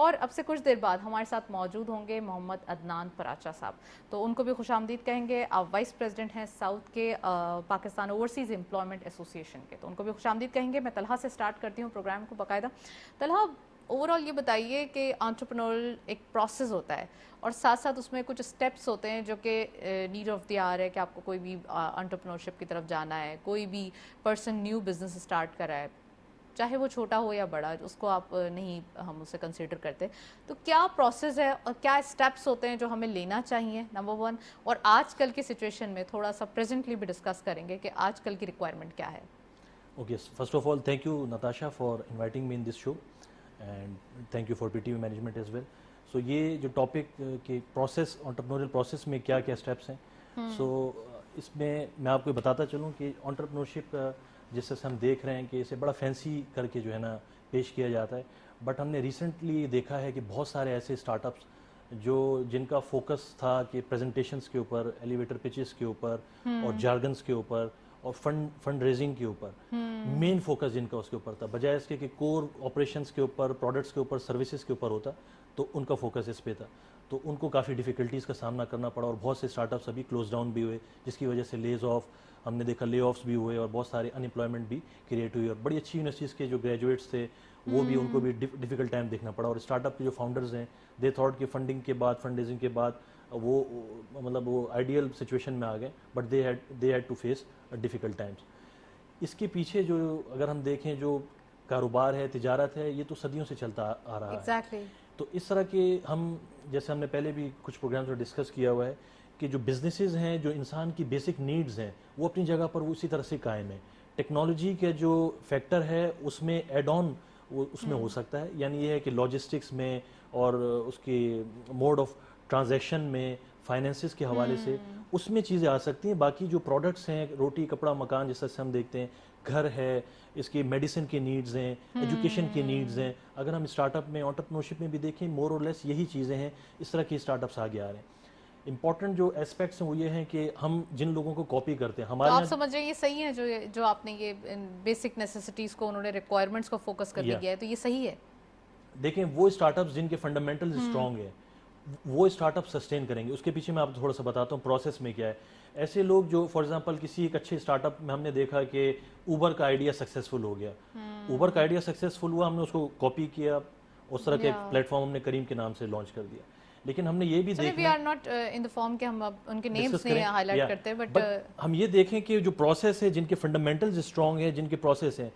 اور اب سے کچھ دیر بعد ہمارے ساتھ موجود ہوں گے محمد عدنان پراچا صاحب, تو ان کو بھی خوش آمدید کہیں گے. آپ وائس پریزیڈنٹ ہیں ساؤتھ کے پاکستان اوورسیز امپلائمنٹ ایسوسیشن کے, تو ان کو بھی خوش آمدید کہیں گے. میں طلحہ سے سٹارٹ کرتی ہوں پروگرام کو باقاعدہ. طلحہ, اوور آل یہ بتائیے کہ انٹرپرینورل ایک پروسیس ہوتا ہے اور ساتھ ساتھ اس میں کچھ اسٹیپس ہوتے ہیں جو کہ نیڈ آف دی آر ہے کہ آپ کو کوئی بھی انٹرپرینورشپ کی طرف جانا ہے, کوئی بھی پرسن نیو بزنس اسٹارٹ کرا ہے, چاہے وہ چھوٹا ہو یا بڑا, اس کو آپ نہیں ہم اسے کنسیڈر کرتے. تو کیا پروسیس ہے اور کیا اسٹیپس ہوتے ہیں جو ہمیں لینا چاہیے, نمبر 1, اور آج کل کی سچویشن میں تھوڑا سا پریزنٹلی بھی ڈسکس کریں گے کہ آج کل کی ریکوائرمنٹ کیا ہے. Okay, first of all, thank you, Natasha, for inviting me in this show, and thank you for PTV management as well. So یہ جو ٹاپک کہ پروسیس, انٹرپرینوریل پروسیس میں کیا کیا اسٹیپس ہیں, سو اس میں آپ کو بتاتا چلوں کہ انٹرپرینورشپ جس سے ہم دیکھ رہے ہیں کہ اسے بڑا فینسی کر کے جو ہے نا پیش کیا جاتا ہے, بٹ ہم نے ریسنٹلی دیکھا ہے کہ بہت سارے ایسے اسٹارٹ اپس جن کا فوکس تھا کہ پریزنٹیشنس کے اوپر, ایلیویٹر پچز کے اوپر اور جارگنس کے اوپر اور فنڈ ریزنگ کے اوپر, مین فوکس جن کا اس کے اوپر تھا, بجائے اس کے کہ کور آپریشنس کے اوپر, پروڈکٹس کے اوپر, سروسز کے اوپر ہوتا, تو ان کا فوکس اس پہ تھا. تو ان کو کافی ڈیفیکلٹیز کا سامنا کرنا پڑا اور بہت سے اسٹارٹ اپس ابھی کلوز ڈاؤن بھی ہوئے, جس کی وجہ سے لیز آف ہم نے دیکھا, لے آفس بھی ہوئے اور بہت سارے ان امپلائمنٹ بھی کریٹ ہوئی. اور بڑی اچھی یونیورسٹیز کے جو گریجویٹس تھے وہ بھی, ان کو بھی ڈیفیکلٹ ٹائم دیکھنا پڑا. اور اسٹارٹ اپ کے جو فاؤنڈرز ہیں, دے تھاٹ کہ فنڈنگ کے بعد, فنڈ ریزنگ کے بعد وہ مطلب وہ آئیڈیل سچویشن میں آ گئے, but they had to face difficult times. اس کے پیچھے جو اگر ہم دیکھیں جو کاروبار ہے, تجارت ہے, یہ تو صدیوں سے چلتا آ رہا ہے. Exactly. تو اس طرح کے ہم, جیسے ہم نے پہلے بھی کچھ پروگرامز میں ڈسکس کیا ہوا ہے کہ جو بزنسز ہیں, جو انسان کی بیسک نیڈز ہیں, وہ اپنی جگہ پر وہ اسی طرح سے قائم ہیں. ٹیکنالوجی کا جو فیکٹر ہے اس میں ایڈ آن وہ اس میں ہو سکتا ہے, یعنی یہ ہے کہ لاجسٹکس میں اور اس کی موڈ آف ٹرانزیکشن میں, فائنینسز کے حوالے سے اس میں چیزیں آ سکتی ہیں. باقی جو پروڈکٹس ہیں, روٹی کپڑا مکان جیسا سے ہم دیکھتے ہیں, گھر ہے, اس کی میڈیسن کی نیڈز ہیں, ایجوکیشن کی نیڈز ہیں. اگر ہم اسٹارٹ اپ میں, انٹرپرینورشپ میں بھی دیکھیں, مور اور لیس یہی چیزیں ہیں. اس طرح کے اسٹارٹ اپس آگے آ رہے ہیں. امپورٹنٹ جو اسپیکٹس ہیں وہ یہ ہیں کہ ہم جن لوگوں کو کاپی کرتے ہیں, ہمارے آپ سمجھ رہے ہیں یہ صحیح ہے جو آپ نے یہ بیسک نیسیسٹیز کو, انہوں نے ریکوائرمنٹس کو فوکس کر دیا ہے, تو یہ صحیح ہے. دیکھیں وہ اسٹارٹ اپس جن کے فنڈامنٹل اسٹرانگ ہیں, وہ اسٹارٹ اپ سسٹین کریں گے. اس کے پیچھے میں آپ تھوڑا سا بتاتا ہوں پروسیس میں کیا ہے. ایسے لوگ جو فار ایگزامپل کسی ایک اچھے اسٹارٹ اپ میں ہم نے دیکھا کہ اوبر کا آئیڈیا سکسیزفل ہو گیا, اوبر کا آئیڈیا سکسیزفل ہوا, ہم نے اس کو کاپی کیا, اس طرح کے پلیٹ فارم ہم نے کریم کے نام سے لانچ کر دیا. لیکن ہم نے یہ بھی دیکھا, we are not in the form کہ ہم ان کے نیمز نہیں ہائی لائٹ کرتے, بٹ ہم یہ دیکھیں کہ جو پروسیس ہے, جن کے فنڈامنٹلز اسٹرانگ ہیں, جن کے پروسیس ہیں,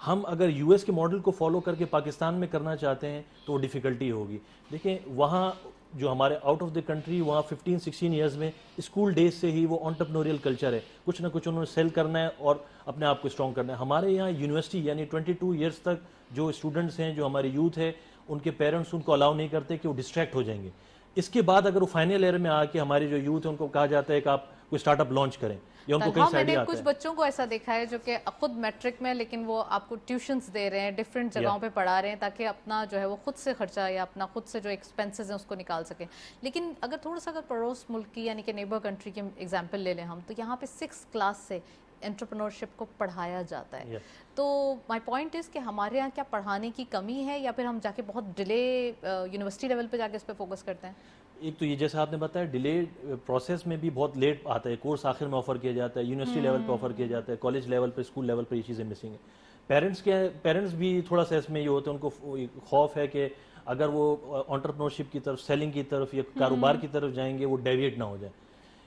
ہم اگر یو ایس کے ماڈل کو فالو کر کے پاکستان میں کرنا چاہتے ہیں تو وہ ڈیفیکلٹی ہوگی. دیکھیں وہاں جو ہمارے آؤٹ آف دی کنٹری, وہاں 15-16 ایئرز میں اسکول ڈیز سے ہی وہ انٹرپرینوریل کلچر ہے, کچھ نہ کچھ انہوں نے سیل کرنا ہے اور اپنے آپ کو اسٹرانگ کرنا ہے. ہمارے یہاں یونیورسٹی یعنی 22 ایئرز تک جو اسٹوڈنٹس ہیں, جو ہماری یوتھ ہے, ان کے پیرنٹس ان کو الاؤ نہیں کرتے کہ وہ ڈسٹریکٹ ہو جائیں گے. اس کے بعد اگر وہ فائنل ایئر میں آ کے ہماری جو یوتھ ہے ان کو کہا جاتا ہے کہ آپ کوئی اسٹارٹ اپ لانچ کریں, یا ان کو کہیں سے آئیڈیا آتا ہے. کچھ بچوں کو ایسا دیکھا ہے جو کہ خود میٹرک میں, لیکن وہ آپ کو ٹیوشنز دے رہے ہیں, ڈفرینٹ جگہوں پہ پڑھا رہے ہیں تاکہ اپنا جو ہے وہ خود سے خرچہ یا اپنا خود سے جو ایکسپینسز ہیں اس کو نکال سکیں. لیکن اگر تھوڑا سا اگر پڑوس ملک کی یعنی کہ نیبر کنٹری کی ایگزامپل لے لیں ہم, تو یہاں پہ 6 کلاس سے انٹرپرینورشپ کو پڑھایا جاتا ہے. تو مائی پوائنٹ از کہ ہمارے یہاں کیا پڑھانے کی کمی ہے, یا پھر ہم جا کے بہت ڈیلے یونیورسٹی لیول پہ جا کے اس پہ فوکس کرتے ہیں. ایک تو یہ جیسے آپ نے بتایا ڈیلے پروسیس میں بھی بہت لیٹ آتا ہے, کورس آخر میں آفر کیا جاتا ہے, یونیورسٹی لیول پہ آفر کیا جاتا ہے, کالج لیول پہ, اسکول لیول پہ یہ چیزیں مسنگ ہیں. پیرنٹس بھی تھوڑا سا اس میں یہ ہوتا ہے, ان کو خوف ہے کہ اگر وہ انٹرپرینورشپ کی طرف, سیلنگ کی طرف یا کاروبار کی طرف جائیں گے وہ ڈیویٹ نہ ہو جائیں.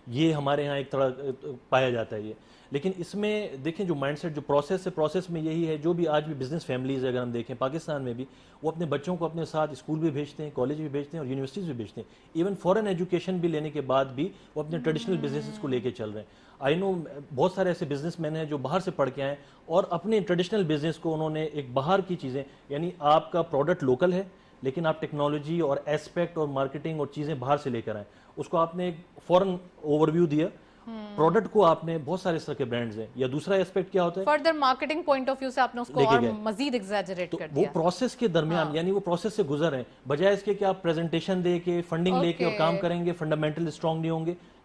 یہ ہمارے یہاں ایک طرح پایا جاتا ہے یہ. لیکن اس میں دیکھیں جو مائنڈ سیٹ, جو پروسیس ہے, پروسیس میں یہی ہے, جو بھی آج بھی بزنس فیملیز اگر ہم دیکھیں پاکستان میں بھی, وہ اپنے بچوں کو اپنے ساتھ اسکول بھی بھیجتے ہیں, کالج بھی بھیجتے ہیں اور یونیورسٹیز بھی بھیجتے ہیں. ایون فورن ایجوکیشن بھی لینے کے بعد بھی وہ اپنے ٹریڈیشنل بزنسز کو لے کے چل رہے ہیں. آئی نو بہت سارے ایسے بزنس مین ہیں جو باہر سے پڑھ کے آئے اور اپنے ٹریڈیشنل بزنس کو انہوں نے ایک باہر کی چیزیں, یعنی آپ کا پروڈکٹ لوکل ہے لیکن آپ ٹیکنالوجی اور ایسپیکٹ اور مارکیٹنگ اور چیزیں باہر سے لے کر آئیں. اس کو آپ نے ایک فورن اوور ویو دیا, پروڈکٹ کو آپ نے, بہت سارے اس طرح کے برانڈز ہیں. یا دوسرا ایسپیکٹ کیا ہوتا ہے, further marketing point of view سے آپ نے اس کو اور مزید ایگزیجریٹ کر دیا. وہ پروسیس کے درمیان, یعنی وہ پروسیس سے گزر ہیں, بجائے اس کے کہ آپ پریزنٹیشن دے کے, فنڈنگ لے کے اور کام کریں گے, فنڈامنٹل اسٹرانگ نہیں ہوں گے.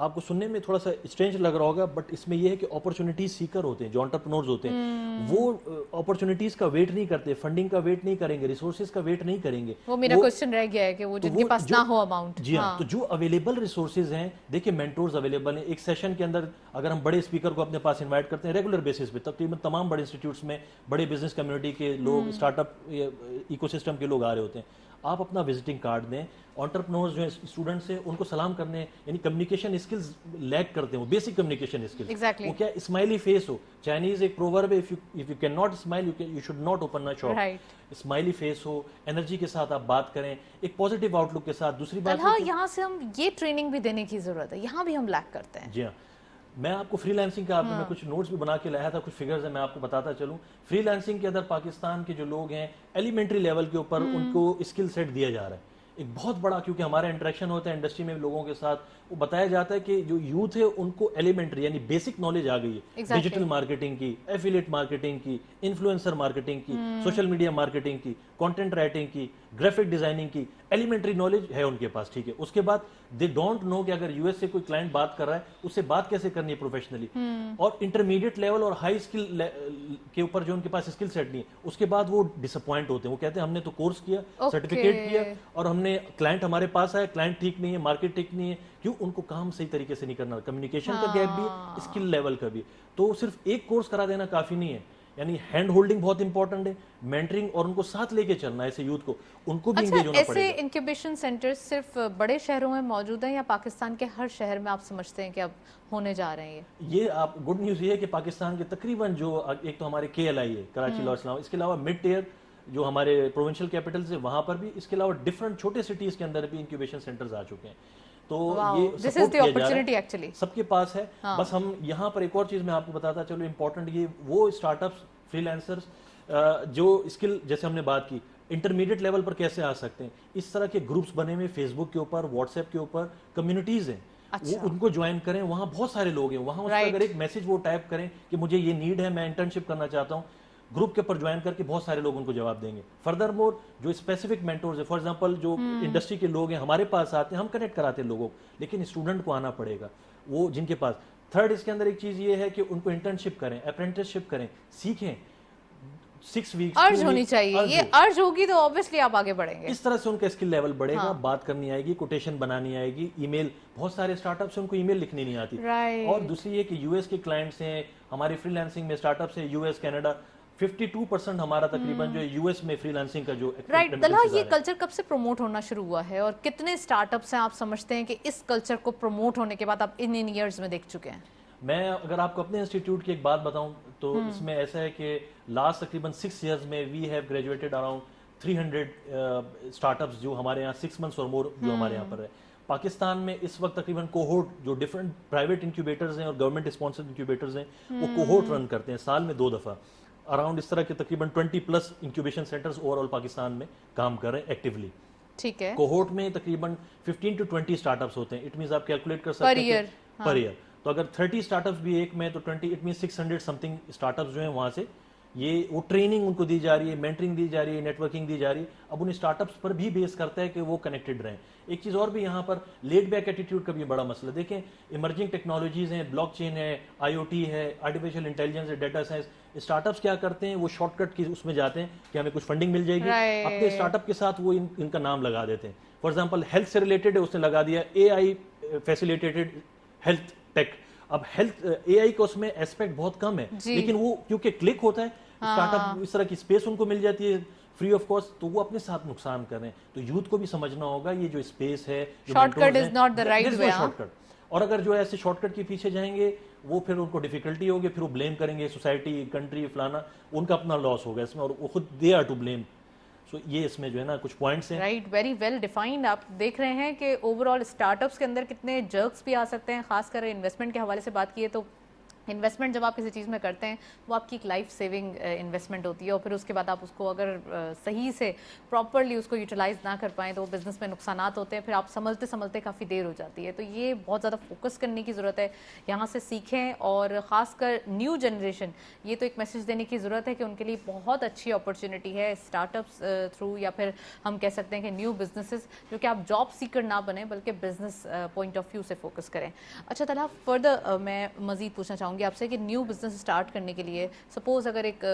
آپ کو سننے میں تھوڑا سا اسٹرینج لگ رہا ہوگا بٹ اس میں یہ ہے کہ اپرچونیٹیز سیکر ہوتے ہیں جو انٹرپرنورز ہوتے ہیں وہ اپرچونیٹیز کا ویٹ نہیں کرتے, فنڈنگ کا ویٹ نہیں کریں گے, ریسورسز کا ویٹ نہیں کریں گے. وہ میرا کوسچن رہ گیا ہے کہ وہ جن کے پاس نہ ہو اماؤنٹ. جی ہاں, تو جو اویلیبل ریسورسز ہیں دیکھیں مینٹورز اویلیبل ہیں. ایک سیشن کے اندر اگر ہم بڑے اسپیکر کو اپنے پاس انوائٹ کرتے ہیں ریگولر بیسس پہ, تقریباً تمام بڑے انسٹیٹیوٹس میں بڑے بزنس کمیونٹی کے لوگ, اسٹارٹ اپ ایکو سسٹم کے لوگ آ رہے ہوتے ہیں. آپ اپنا وزٹنگ کارڈ دیں. انٹرپرنورز جو ہیں اسٹوڈنٹس ہیں ان کو سلام کرنے, یعنی کمیونیکیشن اسکلز لیک کرتے ہیں, وہ بیسک کمیونیکیشن اسکلز. وہ کیا اسمائلی فیس ہو. چائنیز ایک پروورب ہے, if you can not smile you should not open a shop. Smiley face ہو, انرجی کے ساتھ آپ بات کریں, ایک پازیٹیو آؤٹ لک کے ساتھ. دوسری بات یہاں سے ہم یہ ٹریننگ بھی دینے کی ضرورت ہے, یہاں بھی ہم لیک کرتے ہیں. جی ہاں, میں آپ کو فری لانسنگ کا میں کچھ نوٹس بھی بنا کے لایا تھا, کچھ فگرز ہیں میں آپ کو بتاتا چلوں. فری لانسنگ کے اندر پاکستان کے جو لوگ ہیں ایلیمنٹری لیول کے اوپر ان کو اسکل سیٹ دیا جا رہا ہے ایک بہت بڑا, کیونکہ ہمارا انٹریکشن ہوتا ہے انڈسٹری میں لوگوں کے ساتھ, وہ بتایا جاتا ہے کہ جو یوتھ ہے ان کو ایلیمنٹری یعنی بیسک نالج آ گئی ہے. ڈیجیٹل مارکیٹنگ کی, ایفیلیٹ مارکیٹنگ کی, انفلوئنسر مارکیٹنگ کی, سوشل میڈیا مارکیٹنگ کی, کانٹینٹ رائٹنگ کی, گرافک ڈیزائننگ کی, ایلیمنٹری نالج ہے ان کے پاس. ٹھیک ہے, اس کے بعد دے ڈونٹ نو کہ اگر یو ایس سے کوئی کلائنٹ بات کر رہا ہے اس سے بات کیسے کرنی ہے پروفیشنلی. اور انٹرمیڈیٹ لیول اور ہائی اسکل کے اوپر جو ان کے پاس اسکل سیٹ نہیں ہے, اس کے بعد وہ ڈس اپوائنٹ ہوتے ہیں. وہ کہتے ہیں ہم نے تو کورس کیا, سرٹیفکیٹ کیا, اور ہم نے کلائنٹ ہمارے پاس آیا, کلائنٹ ٹھیک نہیں ہے, مارکیٹ ٹھیک نہیں ہے. کیوں؟ ان کو کام صحیح طریقے سے نہیں کرنا. کمیونیکیشن کا گیپ بھی, اسکل لیول کا بھی. تو صرف ایک کورس کرا دینا کافی نہیں ہے, یعنی ہینڈ ہولڈنگ بہت امپورٹنٹ ہے, مینٹرنگ, اور ان کو ساتھ لے کے چلنا ہے. ایسے یوتھ کو ان کو بھی انگیج ہونا پڑے گا. ایسے انکیوبیشن سینٹر صرف بڑے شہروں میں موجود ہیں یا پاکستان کے ہر شہر میں آپ سمجھتے ہیں کہ اب ہونے جا رہے ہیں؟ یہ آپ گڈ نیوز یہ ہے کہ پاکستان کے تقریباً جو ایک تو ہمارے کے ایل آئی ہے کراچی, لاہور, اسلام, اس کے علاوہ مڈ ٹیئر جو ہمارے پروونشل کیپٹلز ہیں وہاں پر بھی, اس کے علاوہ ڈفرنٹ چھوٹے سٹیز کے اندر بھی انکیوبیشن سینٹرز آ چکے ہیں. تو یہ سپورٹ کیا جا رہا ہے, سب کے پاس ہے. بس ہم یہاں پر ایک اور چیز میں آپ کو بتاتا چلو امپورٹنٹ, یہ وہ اسٹارٹ اپس, فری لانسرز جو اسکل جیسے ہم نے بات کی انٹرمیڈیٹ لیول پر کیسے آ سکتے ہیں. اس طرح کے گروپس بنے ہوئے فیس بک کے اوپر, واٹس ایپ کے اوپر, کمیونٹیز ہیں, وہ ان کو جوائن کریں. وہاں بہت سارے لوگ ہیں, وہاں اس کا اگر ایک میسج وہ ٹائپ کریں کہ مجھے یہ نیڈ ہے, میں انٹرنشپ کرنا چاہتا ہوں, گروپ کے اوپر جوائن کر کے بہت سارے لوگ ان کو جواب دیں گے. فردر مور جو اسپیسیفک مینٹورز ہیں, فار ایگزامپل جو انڈسٹری کے لوگ ہیں ہمارے پاس آتے ہیں, ہم کنیکٹ کراتے ہیں لوگوں کو, لیکن اسٹوڈنٹ کو آنا پڑے گا وہ جن کے پاس. تھرڈ اس کے اندر ایک چیز یہ ہے کہ ان کو انٹرنشپ کریں, اپرینٹسشپ کریں, سیکھیں. 6 ویکس ارج ہونی چاہیے, یہ ارج ہوگی تو obviously آپ آگے بڑھیں گے. اس طرح سے ان کا اسکل لیول بڑھے گا, بات کرنی آئے گی, کوٹیشن بنانی آئے گی, ای میل, بہت سارے اسٹارٹ اپس ان کو ای میل لکھنی نہیں آتی. اور دوسری یہ کہ یو ایس کے کلائنٹس ہیں ہمارے فری لانسنگ میں, اسٹارٹ اپس ہیں یو ایس, کینیڈا, 52% ہمارا تقریباً جو یو ایس میں فری لانسنگ کا جو طلحہ, یہ کلچر کب سے پروموٹ ہونا شروع ہوا ہے اور کتنے اسٹارٹ اپس ہیں آپ سمجھتے ہیں کہ اس کلچر کو پروموٹ ہونے کے بعد آپ ان ایئرز میں دیکھ چکے ہیں؟ میں اگر آپ کو اپنے انسٹیٹیوٹ کی ایک بات بتاؤں تو اس میں ایسا ہے کہ لاسٹ تقریباً 6 ایئرز میں we have graduated around 300 startups جو ہمارے یہاں 6 months اور مور جو ہمارے یہاں پر ہے. پاکستان میں اس وقت تقریباً کوہورٹ جو ڈفرنٹ پرائیویٹ انکیوبیٹرز ہیں اور گورنمنٹ اسپانسرڈ انکیوبیٹرز ہیں وہ کوہورٹ رن کرتے ہیں سال میں 2 دفعہ. اراؤنڈ اس طرح کے تقریباً 20+ incubation centres over all Pakistan میں کام کر رہے ہیں ایکٹیولی. ٹھیک ہے, کوہورٹ میں تقریباً 15 to 20 اسٹارٹ اپس ہوتے ہیں. اٹ مینس آپ کیلکولیٹ کر سکتے ہیں پر ایئر. تو اگر 30 اسٹارٹ اپس بھی ایک میں تو 20 it means 600 something start ups جو ہیں وہاں سے یہ وہ ٹریننگ ان کو دی جا رہی ہے, مینٹرنگ دی جا رہی ہے, نیٹ ورکنگ دی جا رہی ہے. اب ان اسٹارٹ اپس پر بھی بیس کرتا ہے کہ وہ کنیکٹڈ رہیں. ایک چیز اور بھی یہاں پر لیڈ بیک ایٹیٹیوڈ کا بھی بڑا مسئلہ. دیکھیں ایمرجنگ ٹیکنالوجیز ہیں, بلاک چین ہے, آئی او ٹی ہے, آرٹیفیشیل انٹیلیجنس ہے, ڈیٹا سائنس. اسٹارٹ اپس کیا کرتے ہیں, وہ شارٹ کٹ کی اس میں جاتے ہیں کہ ہمیں کچھ فنڈنگ مل جائے گی, اپنے اسٹارٹ اپ کے ساتھ وہ ان کا نام لگا دیتے ہیں. فار ایگزامپل ہیلتھ سے ریلیٹڈ ہے, اس نے لگا دیا اے آئی فیسیلیٹیڈ ہیلتھ ٹیک. اب ہیلتھ اے آئی کا اس میں ایسپیکٹ بہت کم ہے, لیکن وہ کیونکہ کلک ہوتا ہے اسٹارٹ اپ, اس طرح کی اسپیس ان کو مل جاتی ہے فری آف کاسٹ, تو وہ اپنے ساتھ نقصان کر رہے ہیں. تو یوتھ کو بھی سمجھنا ہوگا یہ جو اسپیس ہے, shortcut is not the right way. Shortcut, اور اگر جو ایسے شارٹ کٹ کے پیچھے جائیں گے وہ پھر ان کو ڈیفیکلٹی ہوگی, پھر وہ بلیم کریں گے سوسائٹی, کنٹری, فلانا, ان کا اپنا لاس ہوگا اس میں, اور وہ خود they are to blame. So یہ اس میں جو ہے نا کچھ پوائنٹس ہیں. Right, very well defined. آپ دیکھ رہے ہیں کہ اوور آل اسٹارٹ اپس کے اندر کتنے جرکس بھی آ سکتے ہیں, خاص کر انویسٹمنٹ کے حوالے سے بات کیے تو انویسٹمنٹ جب آپ کسی چیز میں کرتے ہیں وہ آپ کی ایک لائف سیونگ انویسٹمنٹ ہوتی ہے اور پھر اس کے بعد آپ اس کو اگر صحیح سے پراپرلی اس کو یوٹیلائز نہ کر پائیں تو وہ بزنس میں نقصانات ہوتے ہیں، پھر آپ سمجھتے سمجھتے کافی دیر ہو جاتی ہے. تو یہ بہت زیادہ فوکس کرنے کی ضرورت ہے، یہاں سے سیکھیں. اور خاص کر نیو جنریشن، یہ تو ایک میسج دینے کی ضرورت ہے کہ ان کے لیے بہت اچھی اپرچونٹی ہے اسٹارٹ اپس تھرو، یا پھر ہم کہہ سکتے ہیں کہ نیو بزنسز، جو کہ آپ جاب سیکر نہ بنیں بلکہ بزنس پوائنٹ آف ویو سے فوکس کریں. اچھا طلحہ، فردر میں مزید پوچھنا چاہوں گی آپ سے کہ نیو بزنس اسٹارٹ کرنے کے لیے سپوز اگر ایک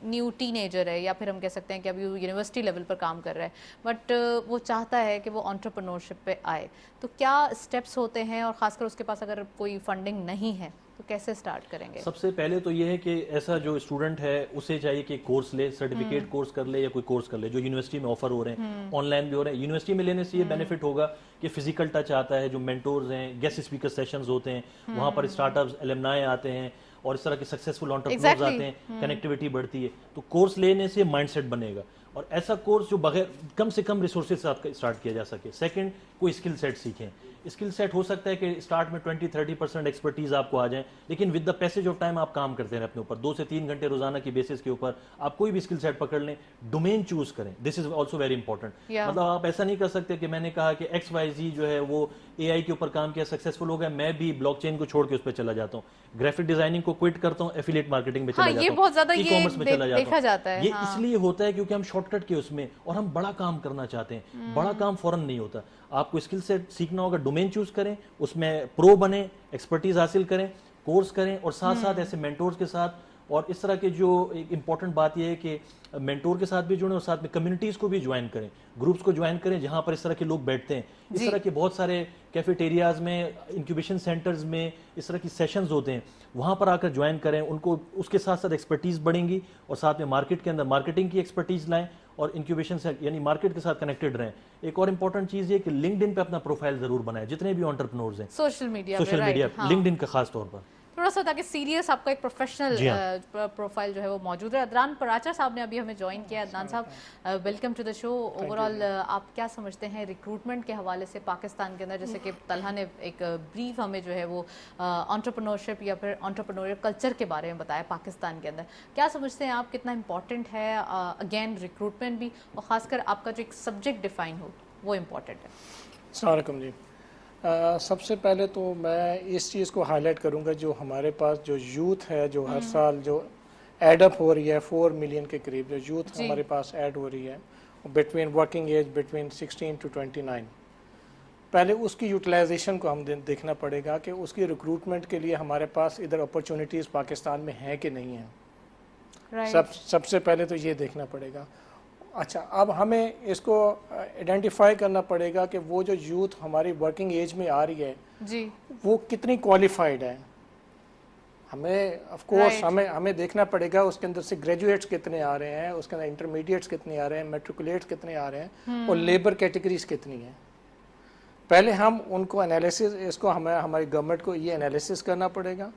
نیو ٹین ایجر ہے، یا پھر ہم کہہ سکتے ہیں کہ ابھی وہ یونیورسٹی لیول پر کام کر رہا ہے بٹ وہ چاہتا ہے کہ وہ انٹرپرنورشپ پہ آئے، تو کیا اسٹیپس ہوتے ہیں؟ اور خاص کر اس کے پاس اگر کوئی فنڈنگ نہیں ہے تو کیسے اسٹارٹ کریں گے؟ سب سے پہلے تو یہ ہے کہ ایسا جو اسٹوڈنٹ ہے اسے چاہیے کہ کورس لے، سرٹیفکیٹ کورس کر لے یا کوئی کورس کر لے جو یونیورسٹی میں آفر ہو رہے ہیں، آن لائن بھی ہو رہے ہیں. یونیورسٹی میں لینے سے یہ بینیفٹ ہوگا کہ فزیکل ٹچ آتا ہے، جو مینٹورز ہیں، گیسٹ اسپیکر سیشنز ہوتے ہیں، وہاں پر اسٹارٹ اپس ایلمنائی آتے ہیں اور اس طرح کے سکسیزفل انٹرپرینورز آتے ہیں، کنیکٹیوٹی بڑھتی ہے. تو کورس لینے سے مائنڈ سیٹ بنے گا، اور ایسا کورس جو بغیر کم سے کم ریسورسز سے ساتھ اسٹارٹ کیا جا سکے. سیکنڈ، کوئی اسکل سیٹ سیکھیں. اسکل سیٹ ہو سکتا ہے کہ اسٹارٹ میں 20-30% ایکسپرٹیز آپ کو آ جائیں، لیکن with the passage of time آپ کام کرتے رہیں اپنے اوپر. 2 سے 3 گھنٹے روزانہ کی بیسس کے اوپر آپ کوئی بھی اسکل سیٹ پکڑ لیں. ڈومین چوز کریں، دس از آلسو ویری امپورٹنٹ. مطلب آپ ایسا نہیں کر سکتے کہ میں نے کہا کہ XYZ جو ہے وہ AI کے اوپر کام کیا، سکسیزفل ہو گیا، میں بھی بلاک چین کو چھوڑ کے اس پہ چلا جاتا ہوں، گرافک ڈیزائننگ کو کوئٹ کرتا ہوں، ایفیلیٹ مارکیٹنگ میں چلا جاتا ہوں، ای کامرس میں چلا جاتا ہوں. یہ اس لیے ہوتا ہے کیونکہ ہم شارٹ کٹ کے اس میں، اور ہم بڑا کام کرنا چاہتے ہیں. بڑا کام فوراً نہیں ہوتا. آپ کو اسکل سیٹ سیکھنا ہوگا، ڈومین چوز کریں، اس میں پرو بنیں، ایکسپرٹیز حاصل کریں، کورس کریں، اور ساتھ ساتھ ایسے مینٹورز کے ساتھ. اور اس طرح کے جو ایک امپورٹنٹ بات یہ ہے کہ مینٹور کے ساتھ بھی جڑیں اور ساتھ میں کمیونٹیز کو بھی جوائن کریں، گروپس کو جوائن کریں جہاں پر اس طرح کے لوگ بیٹھتے ہیں. اس طرح کے بہت سارے کیفیٹیریاز میں، انکیوبیشن سینٹرز میں اس طرح کی سیشنز ہوتے ہیں، وہاں پر آ کر جوائن کریں. ان کو اس کے ساتھ ساتھ ایکسپرٹیز بڑھیں گی، اور ساتھ میں مارکیٹ کے اندر مارکیٹنگ کی ایکسپرٹیز لائیں اور انکیوبیشن سے یعنی مارکیٹ کے ساتھ کنیکٹڈ رہیں. ایک اور امپورٹنٹ چیز یہ کہ لنکڈ ان پہ اپنا پروفائل ضرور بنائیں، جتنے بھی انٹرپرنورز ہیں سوشل میڈیا لنکڈ ان کا خاص طور پر تھوڑا سا، تاکہ سیریس آپ کا ایک پروفیشنل پروفائل جو ہے وہ موجود ہے. عدنان پراچا صاحب نے ابھی ہمیں جوائن کیا. عدنان صاحب، welcome to the show. Overall آپ کیا سمجھتے ہیں ریکروٹمنٹ کے حوالے سے پاکستان کے اندر؟ جیسے کہ طلحہ نے ایک بریف ہمیں جو ہے وہ انٹرپرنورشپ یا پھر انٹرپرنوریل کلچر کے بارے میں بتایا پاکستان کے اندر. کیا سمجھتے ہیں آپ کتنا امپورٹنٹ ہے اگین ریکروٹمنٹ بھی، اور خاص کر آپ کا جو ایک سبجیکٹ ڈیفائن ہو وہ امپورٹنٹ ہے؟ السلام علیکم جی. سب سے پہلے تو میں اس چیز کو ہائی لائٹ کروں گا، جو ہمارے پاس جو یوتھ ہے، جو ہر سال جو ایڈ اپ ہو رہی ہے 4 ملین کے قریب جو یوتھ ہمارے پاس ایڈ ہو رہی ہے between working age between 16 to 29. پہلے اس کی یوٹیلائزیشن کو ہم دیکھنا پڑے گا کہ اس کی ریکروٹمنٹ کے لیے ہمارے پاس ادھر اپرچونیٹیز پاکستان میں ہیں کہ نہیں ہیں. سب سے پہلے تو یہ دیکھنا پڑے گا. اچھا، اب ہمیں اس کو آئیڈینٹیفائی کرنا پڑے گا کہ وہ جو یوتھ ہماری ورکنگ ایج میں آ رہی ہے وہ کتنی کوالیفائڈ ہے. ہمیں آف کورس ہمیں دیکھنا پڑے گا اس کے اندر سے گریجویٹس کتنے آ رہے ہیں، اس کے اندر انٹرمیڈیٹس کتنے آ رہے ہیں، میٹریکولیٹس کتنے آ رہے ہیں، اور لیبر کیٹیگریز کتنی ہیں. پہلے ہم ان کو انالیسس، اس کو ہماری گورنمنٹ کو یہ انالیسس کرنا پڑے گا.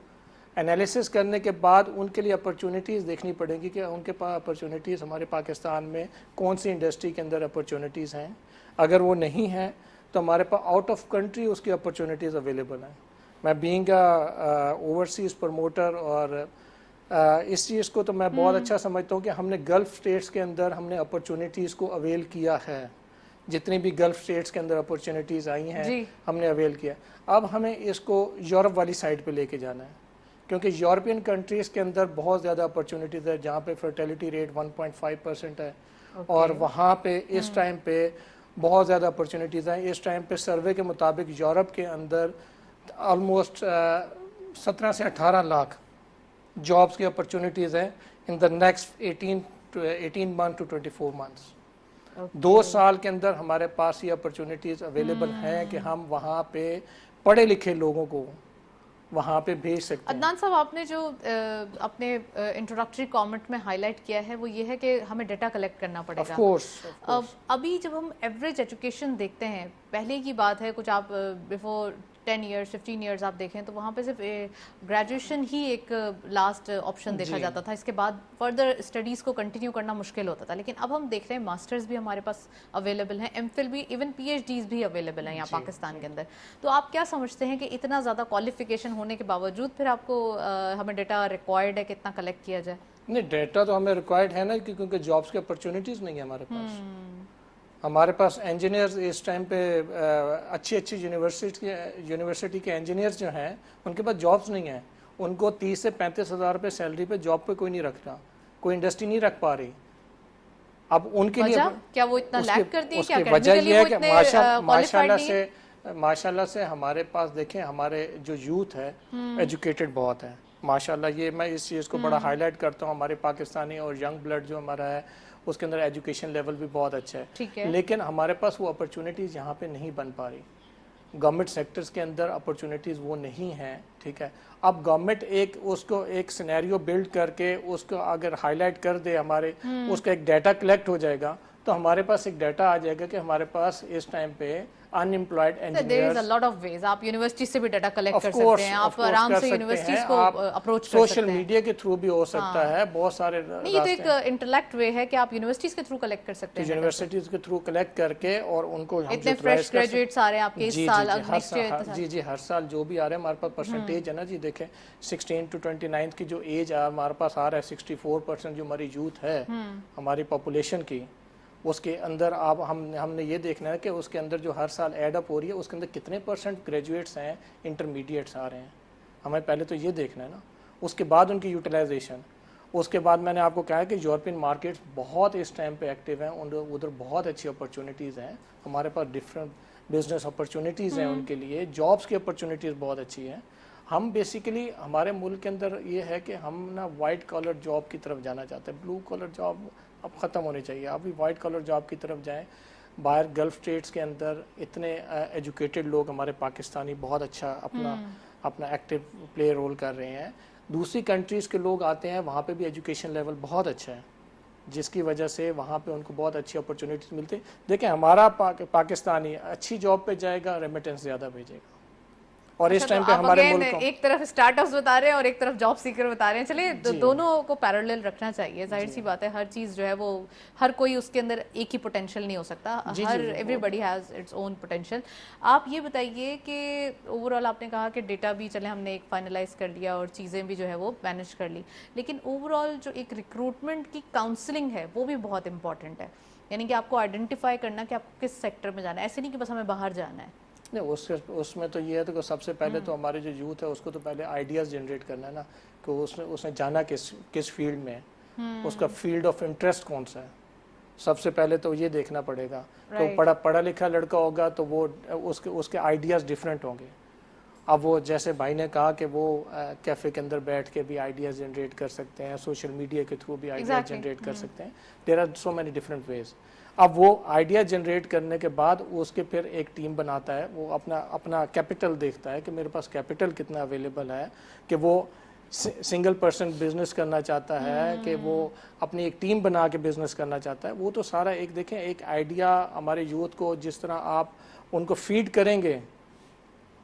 انالیسس کرنے کے بعد ان کے لیے اپرچونیٹیز دیکھنی پڑیں گی کہ ان کے پاس اپرچونیٹیز ہمارے پاکستان میں کون سی انڈسٹری کے اندر اپرچونیٹیز ہیں. اگر وہ نہیں ہیں تو ہمارے پاس آؤٹ آف کنٹری اس کی اپرچونیٹیز اویلیبل ہیں. میں بینگ اوورسیز پروموٹر اور اس چیز کو تو میں بہت اچھا سمجھتا ہوں کہ ہم نے گلف اسٹیٹس کے اندر ہم نے اپرچونیٹیز کو اویل کیا ہے. جتنی بھی گلف اسٹیٹس کے اندر اپرچونیٹیز آئی ہیں ہم نے اویل کیا. اب ہمیں اس کو یورپ والی سائڈ پہ لے کے جانا ہے، کیونکہ یورپین کنٹریز کے اندر بہت زیادہ اپرچونیٹیز ہے جہاں پہ فرٹیلیٹی ریٹ 1.5% ہے، اور وہاں پہ اس ٹائم پہ بہت زیادہ اپرچونیٹیز ہیں. اس ٹائم پہ سروے کے مطابق یورپ کے اندر آلموسٹ 17 سے 18 لاکھ جابس کی اپرچونیٹیز ہیں ان the next 18 months to 24 months. 2 سال کے اندر ہمارے پاس یہ اپرچونیٹیز اویلیبل ہیں کہ ہم وہاں پہ پڑھے لکھے لوگوں کو وہاں پہ بھیج سکتے ہیں. عدنان صاحب، آپ نے جو اپنے انٹروڈکٹری کامنٹ میں ہائی لائٹ کیا ہے وہ یہ ہے کہ ہمیں ڈیٹا کلیکٹ کرنا پڑے گا. ابھی جب ہم ایوریج ایجوکیشن دیکھتے ہیں، پہلے کی بات ہے کچھ آپ بیفور 10 ایئرس 15 ایئرس آپ دیکھیں تو وہاں پہ صرف گریجویشن ہی ایک لاسٹ آپشن دیکھا جاتا تھا, اس کے بعد فردر اسٹڈیز کو کنٹینیو کرنا مشکل ہوتا تھا. لیکن اب ہم دیکھ رہے ہیں ماسٹرز بھی ہمارے پاس اویلیبل ہیں, ایم فل بھی, ایون پی ایچ ڈیز بھی اویلیبل ہیں یہاں پاکستان کے اندر. تو آپ کیا سمجھتے ہیں کہ اتنا زیادہ کوالیفیکیشن ہونے کے باوجود پھر آپ کو ہمیں ڈیٹا ریکوائرڈ ہے کہ اتنا کلیکٹ کیا جائے؟ نہیں, ڈیٹا تو ہمیں ریکوائرڈ ہے نا, کیونکہ جابس کی اپرچونیٹیز نہیں ہے ہمارے پاس. ہمارے پاس انجینئرز اس ٹائم پہ اچھی یونیورسٹی کے انجینئرز جو ہیں ان کے پاس جابس نہیں ہیں. ان کو 30 سے 35 ہزار روپے سیلری پہ جاب پہ کوئی نہیں رکھ رہا, کوئی انڈسٹری نہیں رکھ پا رہی. اب ان کے لیے کیا وہ اتنا لیک کرتی ہے؟ اس کی وجہ یہ ہے کہ ماشاءاللہ سے ہمارے پاس دیکھیں, ہمارے جو یوتھ ہے ایجوکیٹڈ بہت ہے ماشاءاللہ. یہ میں اس چیز کو بڑا ہائی لائٹ کرتا ہوں. ہمارے پاکستانی اور ینگ بلڈ جو ہمارا ہے اس کے اندر ایجوکیشن لیول بھی بہت اچھا ہے, لیکن ہمارے پاس وہ اپرچونیٹیز یہاں پہ نہیں بن پا رہی. گورنمنٹ سیکٹرز کے اندر اپرچونیٹیز وہ نہیں ہیں, ٹھیک ہے. اب گورنمنٹ اس کو ایک سینیریو بلڈ کر کے اس کو اگر ہائی لائٹ کر دے, ہمارے اس کا ایک ڈیٹا کلیکٹ ہو جائے گا تو ہمارے پاس ایک ڈیٹا آ جائے گا کہ ہمارے پاس اس ٹائم پہ unemployed engineers. a lot of ways آپ یونیورسٹی سے بھی ڈیٹا کلیکٹ کر سکتے ہیں, آپ آرام سے یونیورسٹیز کو اپروچ کر سکتے ہیں, سوشل میڈیا کے تھرو بھی ہو سکتا ہے, بہت سارے نہیں, یہ تو ایک انٹلیکٹ وے ہے کہ آپ یونیورسٹیز کے تھرو کلیکٹ کر سکتے ہیں. یونیورسٹیز کے تھرو کلیکٹ کر کے اور ان کو اتنے فریش گریجویٹس آ رہے ہیں آپ کے اس سال, جی ہر سال جو بھی آ رہے ہیں ہمارے پاس پرسنٹیج ہے نا جی. دیکھیں 16 to 29 کی جو ایج ہمارے پاس آ رہا ہے 64% جو ہماری یوتھ ہے ہماری پاپولیشن کی, اس کے اندر آپ ہم نے یہ دیکھنا ہے کہ اس کے اندر جو ہر سال ایڈ اپ ہو رہی ہے اس کے اندر کتنے % گریجویٹس ہیں, انٹرمیڈیٹس آ رہے ہیں. ہمیں پہلے تو یہ دیکھنا ہے نا, اس کے بعد ان کی یوٹیلائزیشن. اس کے بعد میں نے آپ کو کہا کہ یورپین مارکیٹس بہت اس ٹائم پہ ایکٹیو ہیں, ادھر بہت اچھی اپرچونیٹیز ہیں. ہمارے پاس ڈفرینٹ بزنس اپرچونیٹیز ہیں ان کے لیے, جابس کی اپرچونیٹیز بہت اچھی ہیں. ہم بیسیکلی ہمارے ملک کے اندر یہ ہے کہ ہم نا وائٹ کالر جاب کی طرف جانا چاہتے ہیں. بلو کالر جاب اب ختم ہونی چاہیے, آپ بھی وائٹ کالر جاب کی طرف جائیں. باہر گلف اسٹیٹس کے اندر اتنے ایجوکیٹڈ لوگ ہمارے پاکستانی بہت اچھا اپنا ایکٹیو پلے رول کر رہے ہیں. دوسری کنٹریز کے لوگ آتے ہیں, وہاں پہ بھی ایجوکیشن لیول بہت اچھا ہے, جس کی وجہ سے وہاں پہ ان کو بہت اچھی اپرچونیٹیز ملتی ہیں. دیکھیں ہمارا پاکستانی اچھی جاب پہ جائے گا, ریمیٹنس زیادہ بھیجے گا. اور اس ٹائم پہ ہمارے ملک کو ایک طرف اسٹارٹ اپس بتا رہے ہیں اور ایک طرف جاب سیکر بتا رہے ہیں. چلیے دونوں کو پیرالل رکھنا چاہیے, ظاہر سی بات ہے. ہر چیز جو ہے وہ ہر کوئی اس کے اندر ایک ہی پوٹینشیل نہیں ہو سکتا, ہر everybody has its own potential. آپ یہ بتائیے کہ اوور آل آپ نے کہا کہ ڈیٹا بھی چلے ہم نے ایک فائنلائز کر لیا اور چیزیں بھی جو ہے وہ مینیج کر لی, لیکن اوور آل جو ایک ریکروٹمنٹ کی کاؤنسلنگ ہے وہ بھی بہت امپورٹنٹ ہے. یعنی کہ آپ کو آئیڈینٹیفائی کرنا کہ آپ کس سیکٹر میں جانا ہے, ایسے نہیں کہ بس ہمیں باہر جانا ہے. نہیں, اس میں تو یہ ہے کہ سب سے پہلے تو ہمارے جو یوتھ ہے اس کو تو پہلے آئیڈیاز جنریٹ کرنا ہے نا, کہ اس نے جانا کس فیلڈ میں, اس کا فیلڈ آف انٹرسٹ کون سا ہے. سب سے پہلے تو یہ دیکھنا پڑے گا. تو پڑھا لکھا لڑکا ہوگا تو وہ اس کے آئیڈیاز ڈفرینٹ ہوں گے. اب وہ جیسے بھائی نے کہا کہ وہ کیفے کے اندر بیٹھ کے بھی آئیڈیاز جنریٹ کر سکتے ہیں, سوشل میڈیا کے تھرو بھی آئیڈیاز جنریٹ کر سکتے ہیں. There are so many different ways. اب وہ آئیڈیا جنریٹ کرنے کے بعد اس کے پھر ایک ٹیم بناتا ہے, وہ اپنا کیپٹل دیکھتا ہے کہ میرے پاس کیپٹل کتنا اویلیبل ہے, کہ وہ سنگل پرسن بزنس کرنا چاہتا ہے, کہ وہ اپنی ایک ٹیم بنا کے بزنس کرنا چاہتا ہے. وہ تو سارا ایک دیکھیں ایک آئیڈیا ہمارے یوتھ کو جس طرح آپ ان کو فیڈ کریں گے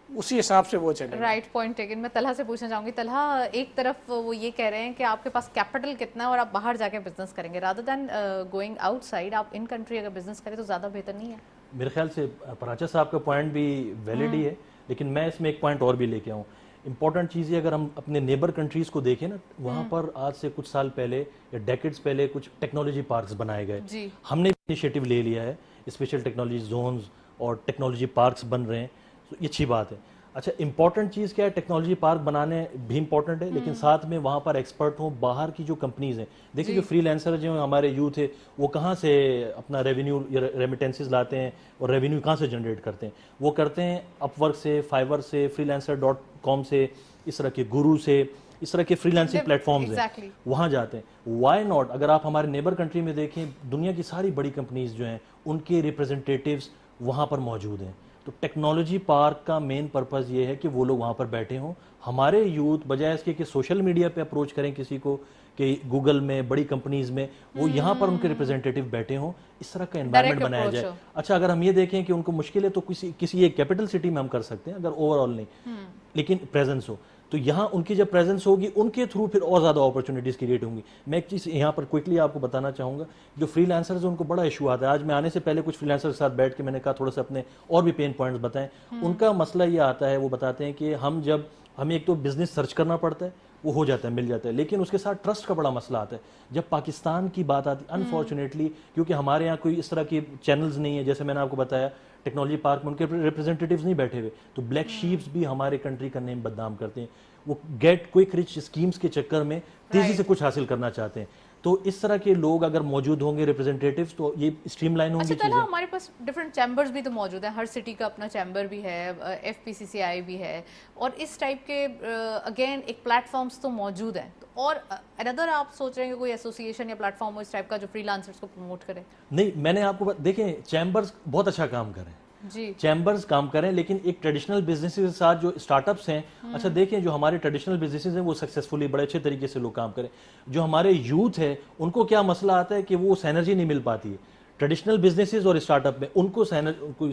اسی حساب سے وہ چلے. Right point taken. میں طلحہ سے پوچھنا چاہوں گی, طلحہ ایک طرف وہ یہ کہہ رہے ہیں کہ آپ کے پاس کیپٹل کتنا ہے اور آپ باہر جا کے بزنس کریں گے rather than going out side, آپ ان کنٹری اگر بزنس کریں تو زیادہ بہتر نہیں ہے؟ میرے خیال سے پراچا صاحب کا پوائنٹ بھی ویلڈ ہی ہے, لیکن میں اس میں ایک پوائنٹ اور بھی لے کے آؤں. امپورٹنٹ چیز یہ, اگر ہم اپنے نیبر کنٹریز کو دیکھیں نا, وہاں پر آج سے کچھ سال پہلے یا ڈیکیڈز پہلے کچھ ٹیکنالوجی پارکس بنائے گئے. ہم نے انیشیٹو لے لیا ہے, اسپیشل ٹیکنالوجی زونز اور ٹیکنالوجی پارکس بن رہے ہیں, یہ اچھی بات ہے. اچھا, امپورٹنٹ چیز کیا ہے, ٹیکنالوجی پارک بنانے بھی امپورٹنٹ ہے, لیکن ساتھ میں وہاں پر ایکسپرٹ ہوں باہر کی جو کمپنیز ہیں. دیکھیں جو فری لینسر جو ہمارے یوتھ ہے وہ کہاں سے اپنا ریونیو یا ریمیٹنسز لاتے ہیں اور ریونیو کہاں سے جنریٹ کرتے ہیں. وہ کرتے ہیں اپ ورک سے, فائیور سے, freelancer.com سے, اس طرح کے گرو سے, اس طرح کے فری لینسنگ پلیٹ فارمز ہیں, وہاں جاتے ہیں. وائی ناٹ, اگر آپ ہمارے نیبر کنٹری میں دیکھیں, دنیا کی ساری بڑی کمپنیز جو ہیں ان کے ریپرزنٹیٹیوز وہاں پر موجود ہیں. تو ٹیکنالوجی پارک کا مین پرپز یہ ہے کہ وہ لوگ وہاں پر بیٹھے ہوں, ہمارے یوتھ بجائے اس کے کہ سوشل میڈیا پہ اپروچ کریں کسی کو کہ گوگل میں بڑی کمپنیز میں, وہ یہاں پر ان کے ریپرزینٹیٹیو بیٹھے ہوں, اس طرح کا انوائرمنٹ بنایا جائے. اچھا اگر ہم یہ دیکھیں کہ ان کو مشکل ہے تو کسی ایک کیپٹل سٹی میں ہم کر سکتے ہیں اگر اوور آل نہیں, لیکن پریزنس ہو تو یہاں ان کی جب پریزنس ہوگی ان کے تھرو پھر اور زیادہ اپرچونیٹیز کریٹ ہوں گی. میں ایک چیز یہاں پر کوئکلی آپ کو بتانا چاہوں گا, جو فری لانسرز ہیں ان کو بڑا ایشو آتا ہے. آج میں آنے سے پہلے کچھ فری لانسر کے ساتھ بیٹھ کے میں نے کہا تھوڑا سا اپنے اور بھی پین پوائنٹس بتائیں. ان کا مسئلہ یہ آتا ہے, وہ بتاتے ہیں کہ ہمیں ایک تو بزنس سرچ کرنا پڑتا ہے, وہ ہو جاتا ہے, مل جاتا ہے, لیکن اس کے ساتھ ٹرسٹ کا بڑا مسئلہ آتا ہے. جب پاکستان کی بات آتی ہے انفارچونیٹلی, کیونکہ ہمارے یہاں کوئی اس طرح کی چینلز نہیں ہے, جیسے میں نے آپ کو بتایا ٹیکنالوجی پارک میں ان کے ریپرزینٹیٹیوز نہیں بیٹھے ہوئے, تو بلیک شیپس بھی ہمارے کنٹری کا نیم بدنام کرتے ہیں. وہ گیٹ کوئک رچ اسکیمز کے چکر میں تیزی سے کچھ حاصل کرنا چاہتے ہیں. تو اس طرح کے لوگ اگر موجود ہوں گے ریپرزینٹیٹیوز تو یہ اسٹریم لائن ہوں گی چیزیں. ہمارے پاس ڈفرینٹ چیمبرز بھی تو موجود ہیں, ہر سٹی کا اپنا چیمبر بھی ہے, FPCCI بھی ہے, اور اس ٹائپ کے اگین ایک پلیٹ فارمس تو موجود ہیں. اور اندر آپ سوچ رہے ہیں کہ کوئی ایسوسیشن یا پلیٹ فارم اس ٹائپ کا جو فری لانسرز کو پروموٹ کرے؟ نہیں, میں نے آپ کو دیکھیں چیمبرز بہت اچھا کام کر رہے ہیں, جی چیمبرز کام کریں, لیکن ایک ٹریڈیشنل بزنس کے ساتھ جو اسٹارٹ اپس ہیں, اچھا دیکھیں جو ہمارے ٹریڈیشنل بزنسز ہیں وہ سکسیزفلی بڑے اچھے طریقے سے لوگ کام کریں. جو ہمارے یوتھ ہے ان کو کیا مسئلہ آتا ہے کہ وہ سینرجی نہیں مل پاتی ہے ٹریڈیشنل بزنسز اور اسٹارٹ اپ میں, ان کو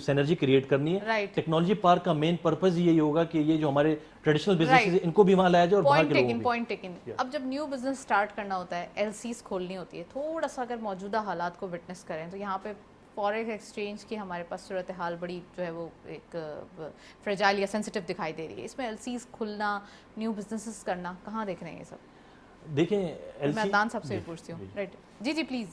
سینرجی کریٹ کرنی ہے. ٹیکنالوجی پارک کا مین پرپز یہی ہوگا کہ یہ جو ہمارے ٹریڈیشنل بزنسز ہیں ان کو بھی وہاں لایا جائے اور باہر کے لوگوں کو. Point taken. اب جب نیو بزنس سٹارٹ کرنا ہوتا ہے, LCs کھولنی ہوتی ہے, تھوڑا سا اگر موجودہ حالات کو وٹنس کریں تو یہاں پہ فارغ ایکسچینج کی ہمارے پاس صورتحال بڑی جو ہے وہ ایک فریجائل یا سینسٹیو دکھائی دے رہی ہے. اس میں LCs کھلنا, نیو بزنسز کرنا, کہاں دیکھ رہے ہیں یہ سب؟ دیکھیں میں عدنان صاحب سے پوچھتی ہوں. رائٹ, جی پلیز.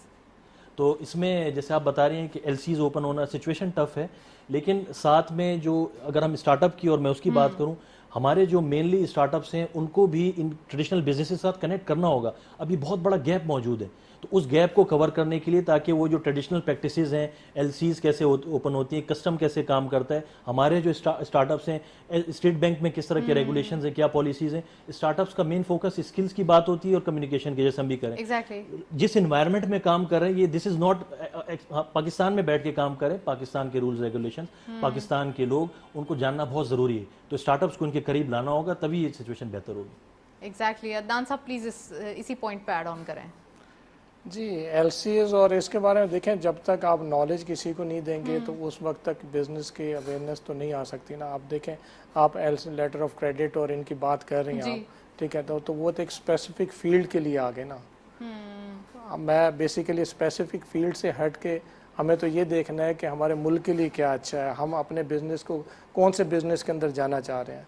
تو اس میں جیسے آپ بتا رہے ہیں کہ LCs اوپن ہونا سچویشن ٹف ہے, لیکن ساتھ میں جو اگر ہم اسٹارٹ اپ کی اور میں اس کی بات کروں, ہمارے جو مینلی اسٹارٹ اپس ہیں ان کو بھی ان ٹریڈیشنل بزنس کے ساتھ کنیکٹ کرنا ہوگا. ابھی بہت بڑا گیپ موجود ہے, تو اس گیپ کو کور کرنے کے لیے تاکہ وہ جو ٹریڈیشنل پریکٹسز ہیں, LCs کیسے اوپن ہوتی ہیں, کسٹم کیسے کام کرتا ہے, ہمارے جو اسٹارٹ اپس ہیں اسٹیٹ بینک میں کس طرح کے ریگولیشنز ہیں, کیا پالیسیز ہیں. اسٹارٹ اپس کا مین فوکس اسکلس کی بات ہوتی ہے اور کمیونیکیشن کی, جیسے ہم بھی کریں. جس انوائرمنٹ میں کام کر رہے ہیں, یہ دس از ناٹ پاکستان میں بیٹھ کے کام کریں, پاکستان کے رولز ریگولیشن, پاکستان کے لوگ, ان کو جاننا بہت ضروری ہے. تو اسٹارٹ اپس کو ان کے قریب لانا ہوگا, تبھی یہ سچویشن بہتر ہوگی. ایگزیکٹلی. عدنان صاحب پلیز اسی پوائنٹ پہ ایڈ آن کریں. جی LCs اور اس کے بارے میں دیکھیں, جب تک آپ نالج کسی کو نہیں دیں گے تو اس وقت تک بزنس کی اویئرنیس تو نہیں آ سکتی نا. آپ دیکھیں, آپ لیٹر آف کریڈٹ اور ان کی بات کر رہی ہیں آپ, ٹھیک ہے, تو وہ تو ایک اسپیسیفک فیلڈ کے لیے آگے نا. میں بیسیکلی اسپیسیفک فیلڈ سے ہٹ کے ہمیں تو یہ دیکھنا ہے کہ ہمارے ملک کے لیے کیا اچھا ہے, ہم اپنے بزنس کو کون سے بزنس کے اندر جانا چاہ رہے ہیں.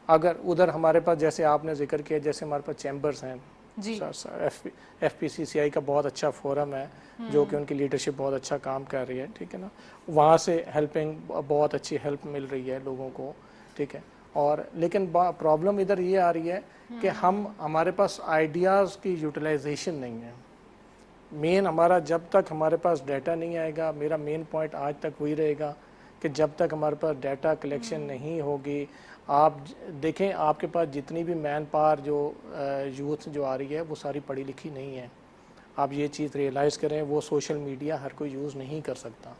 اگر ادھر ہمارے پاس, جیسے آپ نے ذکر کیا, جیسے ہمارے پاس چیمبرز ہیں, FPCCI کا بہت اچھا فورم ہے جو کہ ان کی لیڈرشپ بہت اچھا کام کر رہی ہے, ٹھیک ہے نا. وہاں سے ہیلپنگ بہت اچھی ہیلپ مل رہی ہے لوگوں کو, ٹھیک ہے. اور لیکن پرابلم ادھر یہ آ رہی ہے کہ ہمارے پاس آئیڈیاز کی یوٹیلائزیشن نہیں ہے. مین ہمارا, جب تک ہمارے پاس ڈیٹا نہیں آئے گا, میرا مین پوائنٹ آج تک وہی رہے گا کہ جب تک ہمارے پاس ڈیٹا کلیکشن نہیں ہوگی. آپ دیکھیں, آپ کے پاس جتنی بھی مین پاور جو یوتھ جو آ رہی ہے وہ ساری پڑھی لکھی نہیں ہے. آپ یہ چیز ریئلائز کریں, وہ سوشل میڈیا ہر کوئی یوز نہیں کر سکتا.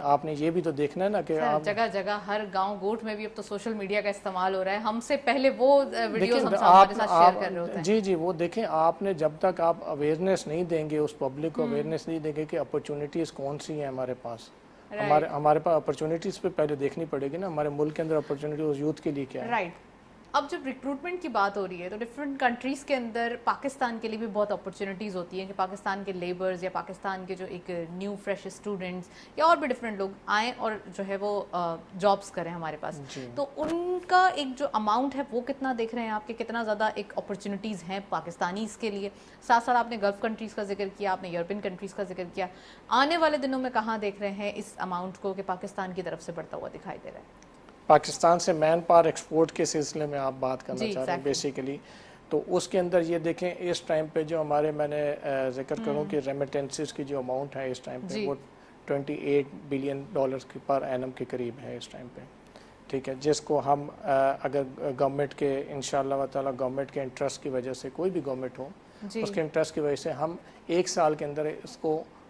آپ نے یہ بھی تو دیکھنا ہے نا کہ جگہ جگہ ہر گاؤں گوٹ میں بھی اب تو سوشل میڈیا کا استعمال ہو رہا ہے. ہم سے پہلے وہ ویڈیوز ہم ہمارے ساتھ شیئر کر رہے ہوتے ہیں. جی وہ دیکھیں, آپ نے جب تک آپ اویئرنیس نہیں دیں گے, اس پبلک کو اویئرنیس نہیں دیں گے کہ اپرچونیٹیز کون سی ہیں ہمارے پاس. ہمارے پاس اپرچونیٹیز پہ پہلے دیکھنی پڑے گی نا, ہمارے ملک کے اندر اپرچونیٹیز یوتھ کے لیے کیا ہے. رائٹ. اب جب ریکروٹمنٹ کی بات ہو رہی ہے تو ڈفرینٹ کنٹریز کے اندر پاکستان کے لیے بھی بہت اپرچونیٹیز ہوتی ہیں کہ پاکستان کے لیبرز یا پاکستان کے جو ایک نیو فریش اسٹوڈنٹس یا اور بھی ڈفرینٹ لوگ آئیں اور جو ہے وہ جابس کریں ہمارے پاس. تو ان کا ایک جو اماؤنٹ ہے وہ کتنا دیکھ رہے ہیں آپ, کے کتنا زیادہ ایک اپرچونیٹیز ہیں پاکستانیز کے لیے. ساتھ ساتھ آپ نے گلف کنٹریز کا ذکر کیا, آپ نے یورپین کنٹریز کا ذکر کیا. آنے والے دنوں میں کہاں دیکھ رہے ہیں اس اماؤنٹ کو کہ پاکستان کی طرف سے بڑھتا ہوا دکھائی دے رہا ہے؟ پاکستان سے مین پاور ایکسپورٹ کے سلسلے میں آپ بات کرنا چاہ رہے ہیں بیسیکلی, تو اس کے اندر یہ دیکھیں اس ٹائم پہ جو ہمارے, میں نے ذکر کروں کہ ریمیٹنسز کی جو اماؤنٹ ہے اس ٹائم پہ وہ $28 بلین کی پر اینم کے قریب ہے اس ٹائم پہ, ٹھیک ہے. جس کو ہم اگر گورنمنٹ کے انشاءاللہ تعالی گورنمنٹ کے انٹرسٹ کی وجہ سے, کوئی بھی گورنمنٹ ہو اس کے انٹرسٹ کی وجہ سے, ہم ایک سال کے اندر اس کو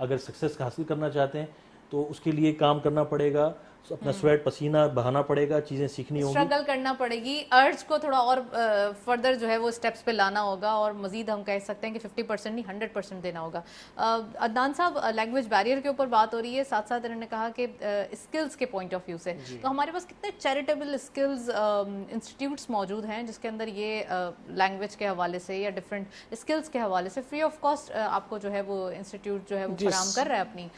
اگر سکسیس حاصل کرنا چاہتے ہیں تو اس کے لیے کام کرنا پڑے گا, اپنا سویٹ پسینہ بہانا پڑے گا, چیزیں سیکھنی ہوں گی, اسٹرگل کرنا پڑے گی, ارج کو تھوڑا اور فردر جو ہے وہ اسٹیپس پہ لانا ہوگا, اور مزید ہم کہہ سکتے ہیں کہ 50% نہیں 100% دینا ہوگا. عدنان صاحب, لینگویج بیریئر کے اوپر بات ہو رہی ہے, ساتھ ساتھ انہوں نے کہا کہ اسکلز کے پوائنٹ آف ویو سے تو ہمارے پاس کتنے چیریٹیبل اسکلز انسٹیٹیوٹس موجود ہیں جس کے اندر یہ لینگویج کے حوالے سے یا ڈفرینٹ اسکلز کے حوالے سے فری آف کاسٹ آپ کو جو ہے وہ انسٹیٹیوٹ جو ہے وہ فراہم کر رہا ہے اپنی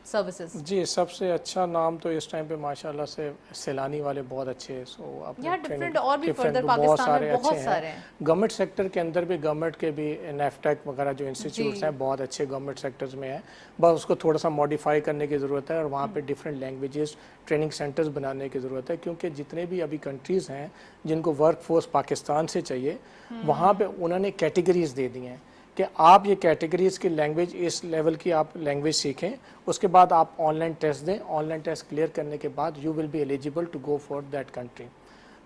سروسز؟ جی, سب سے اچھا نام تو اس ٹائم پہ ماشاءاللہ سے سیلانی والے بہت اچھے, سو ڈفرینٹ اور بھی فردر پاکستان میں بہت سارے ہیں. گورنمنٹ سیکٹر کے اندر بھی گورنمنٹ کے بھی نیفٹیک وغیرہ جو انسٹیٹیوٹس ہیں بہت اچھے گورنمنٹ سیکٹرز میں ہیں, بس اس کو تھوڑا سا ماڈیفائی کرنے کی ضرورت ہے, اور وہاں پہ ڈفرینٹ لینگویجز ٹریننگ سینٹرز بنانے کی ضرورت ہے, کیونکہ جتنے بھی ابھی کنٹریز ہیں جن کو ورک فورس پاکستان سے چاہیے, وہاں پہ انہوں نے کیٹیگریز دے دی ہیں کہ آپ یہ کیٹیگریز کی لینگویج اس لیول کی آپ لینگویج سیکھیں, اس کے بعد آپ آن لائن ٹیسٹ دیں, آن لائن ٹیسٹ کلیئر کرنے کے بعد you will be eligible to go for that country.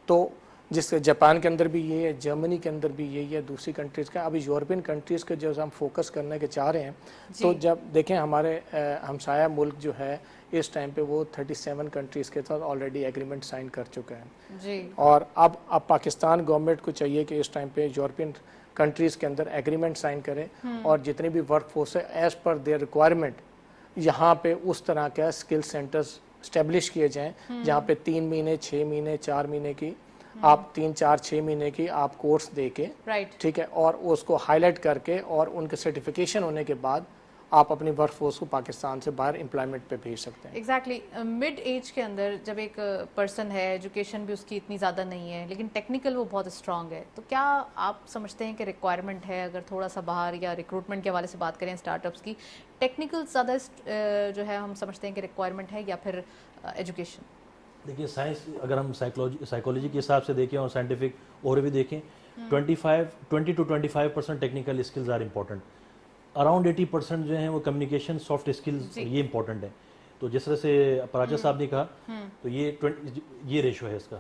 تو جس سے جاپان کے اندر بھی یہی ہے, جرمنی کے اندر بھی یہی ہے, دوسری کنٹریز کا, ابھی یورپین کنٹریز کے جو ہم فوکس کرنے کے چاہ رہے ہیں, تو جب دیکھیں ہمارے ہمسایہ ملک جو ہے اس ٹائم پہ وہ 37 کنٹریز کے ساتھ آلریڈی ایگریمنٹ سائن کر چکے ہیں, اور اب پاکستان گورنمنٹ کو چاہیے کہ اس ٹائم پہ یورپین کنٹریز کے اندر ایگریمنٹ سائن کرے, اور جتنے بھی ورک فورس ہے ایز پر دیئر ریکوائرمنٹ یہاں پہ اس طرح کا اسکل سینٹرز اسٹیبلش کیے جائیں, جہاں پہ 3 مہینے 6 مہینے 4 مہینے کی آپ 3 4 6 مہینے کی آپ کورس دے کے, ٹھیک ہے, اور اس کو ہائی لائٹ کر کے اور ان کے سرٹیفکیشن ہونے کے بعد آپ اپنی ورک فورس کو پاکستان سے باہر امپلائمنٹ پہ بھیج سکتے ہیں. ایگزیکٹلی. مڈ ایج کے اندر جب ایک پرسن ہے, ایجوکیشن بھی اس کی اتنی زیادہ نہیں ہے لیکن ٹیکنیکل وہ بہت اسٹرانگ ہے, تو کیا آپ سمجھتے ہیں کہ ریکوائرمنٹ ہے اگر تھوڑا سا باہر یا ریکروٹمنٹ کے حوالے سے بات کریں اسٹارٹ اپس کی, ٹیکنیکل زیادہ جو ہے ہم سمجھتے ہیں کہ ریکوائرمنٹ ہے یا پھر ایجوکیشن؟ دیکھیے سائنس اگر ہم سائیکالوجی کے حساب سے دیکھیں اور سائنٹیفک اور بھی دیکھیں, 20 to 25% technical skills are important, around 80% جو ہیں وہ کمیونیکیشن سافٹ اسکلز یہ امپورٹنٹ ہیں. تو جس طرح سے پراچا صاحب نے کہا تو یہ ریشو ہے اس کا,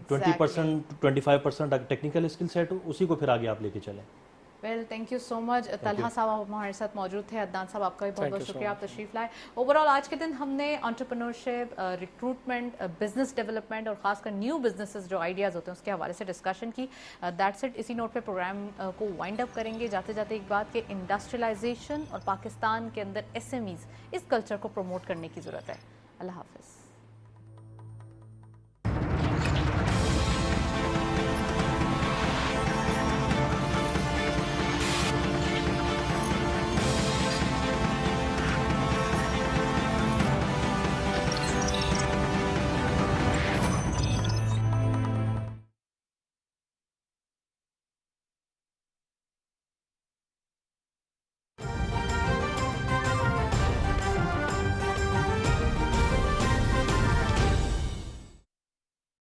20% 25% اگر ٹیکنیکل اسکل سیٹ ہو اسی کو پھر آگے آپ لے کے چلیں. ویل تھینک یو سو مچ. طلحہ صاحب آپ ہمارے ساتھ موجود تھے, عدنان صاحب آپ کا بھی بہت بہت شکریہ, آپ تشریف لائے. اوور آل آج کے دن ہم نے انٹرپرینورشپ, ریکروٹمنٹ, بزنس ڈیولپمنٹ اور خاص کر نیو بزنسز جو آئیڈیاز ہوتے ہیں اس کے حوالے سے ڈسکشن کی. That's it. اسی نوٹ پہ پروگرام کو وائنڈ اپ کریں گے. جاتے جاتے ایک بات کہ انڈسٹریلائزیشن اور پاکستان کے اندر SMEs اس کلچر کو پروموٹ کرنے کی ضرورت ہے. اللہ حافظ.